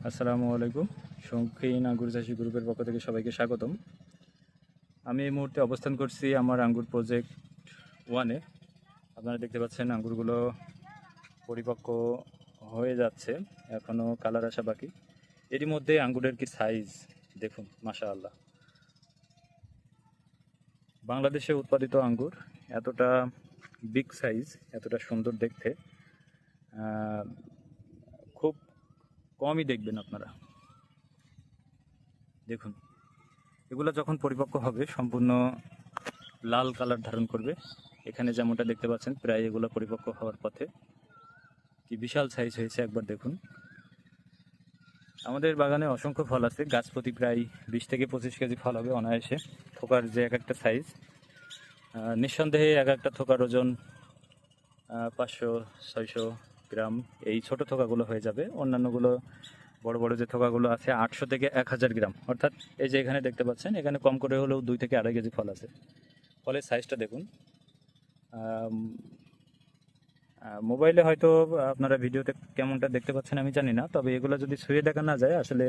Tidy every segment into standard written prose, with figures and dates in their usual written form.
আসসালামু আলাইকুম। শৌখিন আঙ্গুর চাষী গ্রুপের পক্ষ থেকে সবাইকে স্বাগতম। আমি এই মুহূর্তে অবস্থান করছি আমার আঙ্গুর প্রজেক্ট 1-এ। আপনারা দেখতে পাচ্ছেন আঙ্গুরগুলো পরিপক্ক হয়ে যাচ্ছে, এখনও কালার আসা বাকি। এরই মধ্যে আঙ্গুরের কি সাইজ দেখুন, মাশাআল্লাহ। বাংলাদেশে উৎপাদিত আঙ্গুর এতটা বিগ সাইজ, এতটা সুন্দর দেখতে খুব কমই দেখবেন আপনারা। দেখুন, এগুলো যখন পরিপক্ক হবে সম্পূর্ণ লাল কালার ধারণ করবে। এখানে যেমনটা দেখতে পাচ্ছেন, প্রায় এগুলো পরিপক্ক হওয়ার পথে। কি বিশাল সাইজ হয়েছে একবার দেখুন। আমাদের বাগানে অসংখ্য ফল আছে, গাছ প্রতি প্রায় 20 থেকে 25 কেজি ফল হবে অনায়াসে। থোকার যে এক একটা সাইজ, নিঃসন্দেহে এক একটা থোকার ওজন 500-600 গ্রাম। এই ছোট থোকাগুলো হয়ে যাবে। অন্যান্যগুলো বড় বড় যে থোকাগুলো আছে 800 থেকে 1000 গ্রাম। অর্থাৎ এই যে এখানে দেখতে পাচ্ছেন, এখানে কম করে হলেও 2 থেকে 2.5 কেজি ফল আছে। ফলের সাইজটা দেখুন। মোবাইলে হয়তো আপনারা ভিডিওতে কেমনটা দেখতে পাচ্ছেন আমি জানি না, তবে এগুলো যদি ছুঁয়ে দেখা না যায়, আসলে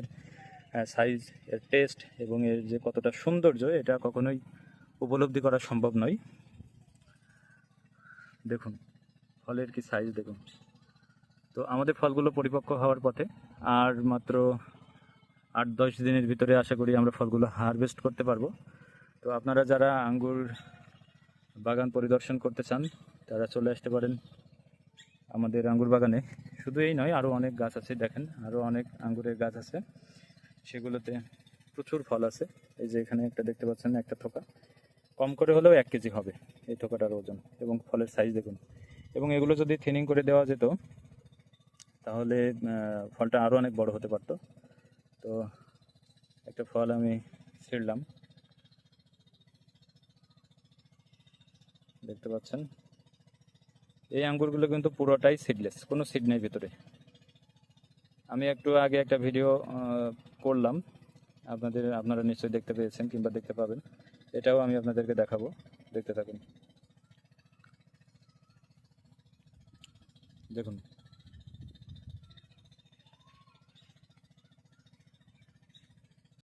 সাইজ, এর টেস্ট এবং এর যে কতটা সৌন্দর্য, এটা কখনোই উপলব্ধি করা সম্ভব নয়। দেখুন ফলের কি সাইজ দেখুন। তো আমাদের ফলগুলো পরিপক্ক হওয়ার পথে, আর মাত্র 8-10 দিনের ভিতরে আশা করি আমরা ফলগুলো হারভেস্ট করতে পারবো। তো আপনারা যারা আঙ্গুর বাগান পরিদর্শন করতে চান, তারা চলে আসতে পারেন আমাদের আঙ্গুর বাগানে। শুধু এই নয়, আরও অনেক গাছ আছে, দেখেন আরও অনেক আঙ্গুরের গাছ আছে, সেগুলোতে প্রচুর ফল আছে। এই যে এখানে একটা দেখতে পাচ্ছেন, একটা থোকা কম করে হলেও 1 কেজি হবে এই থোকাটার ওজন, এবং ফলের সাইজ দেখুন। এবং এগুলো যদি থিনিং করে দেওয়া যেত, তাহলে ফলটা আরও অনেক বড় হতে পারতো। তো একটা ফল আমি ছিঁড়লাম, দেখতে পাচ্ছেন। এই আঙ্গুরগুলো কিন্তু পুরোটাই সিডলেস, কোনো সিড নেই ভিতরে। আমি একটু আগে একটা ভিডিও করলাম, আপনারা নিশ্চয়ই দেখতে পেয়েছেন কিংবা দেখতে পাবেন। এটাও আমি আপনাদেরকে দেখাবো, দেখতে থাকুন। দেখুন।